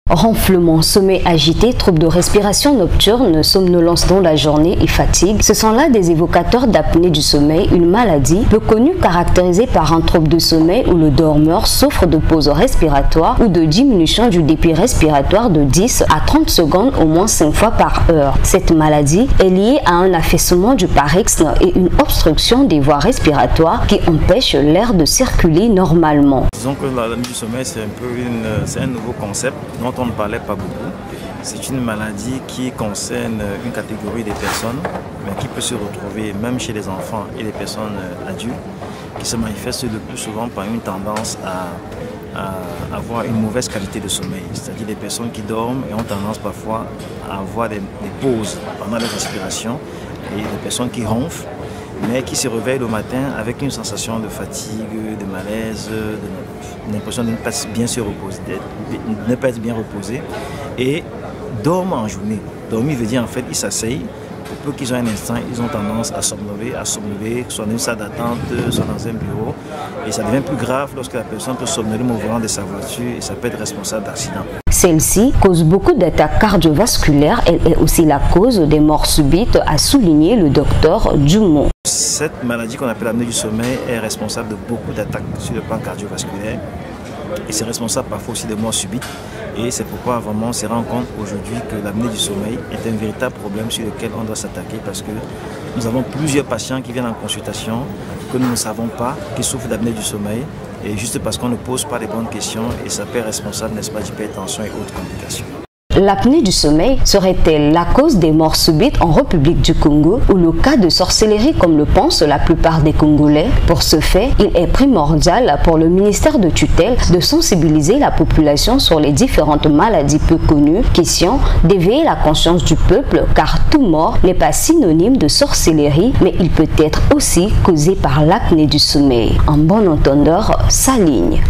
Ronflement, sommeil agité, troubles de respiration nocturne, somnolence dans la journée et fatigue, ce sont là des évocateurs d'apnée du sommeil, une maladie peu connue caractérisée par un trouble de sommeil où le dormeur souffre de pause respiratoire ou de diminution du débit respiratoire de 10 à 30 secondes au moins 5 fois par heure. Cette maladie est liée à un affaissement du paroxysme et une obstruction des voies respiratoires qui empêchent l'air de circuler normalement. Disons que l'apnée du sommeil, c'est un nouveau concept dont on ne parlait pas beaucoup. C'est une maladie qui concerne une catégorie de personnes, mais qui peut se retrouver même chez les enfants et les personnes adultes, qui se manifeste le plus souvent par une tendance à avoir une mauvaise qualité de sommeil. C'est-à-dire des personnes qui dorment et ont tendance parfois à avoir des pauses pendant leur respiration, et des personnes qui ronflent, mais qui se réveillent le matin avec une sensation de fatigue, de malaise, l'impression de ne pas bien se reposer, de ne pas être bien reposé, et dorment en journée. Dormir veut dire en fait ils s'asseyent, pour peu qu'ils ont un instant, ils ont tendance à somnoler, soit dans une salle d'attente, soit dans un bureau, et ça devient plus grave lorsque la personne peut somnoler au volant de sa voiture et ça peut être responsable d'accidents. Celle-ci cause beaucoup d'attaques cardiovasculaires. Elle est aussi la cause des morts subites, a souligné le docteur Dumont. Cette maladie qu'on appelle l'apnée du sommeil est responsable de beaucoup d'attaques sur le plan cardiovasculaire et c'est responsable parfois aussi de morts subites. Et c'est pourquoi vraiment on se rend compte aujourd'hui que l'apnée du sommeil est un véritable problème sur lequel on doit s'attaquer, parce que nous avons plusieurs patients qui viennent en consultation que nous ne savons pas qui souffrent d'apnée du sommeil, et juste parce qu'on ne pose pas les bonnes questions, et ça peut être responsable, n'est-ce pas, d'hypertension et autres complications. L'apnée du sommeil serait-elle la cause des morts subites en République du Congo ou le cas de sorcellerie comme le pensent la plupart des Congolais? Pour ce fait, il est primordial pour le ministère de tutelle de sensibiliser la population sur les différentes maladies peu connues, question d'éveiller la conscience du peuple, car tout mort n'est pas synonyme de sorcellerie, mais il peut être aussi causé par l'apnée du sommeil. En bon entendeur, sa ligne.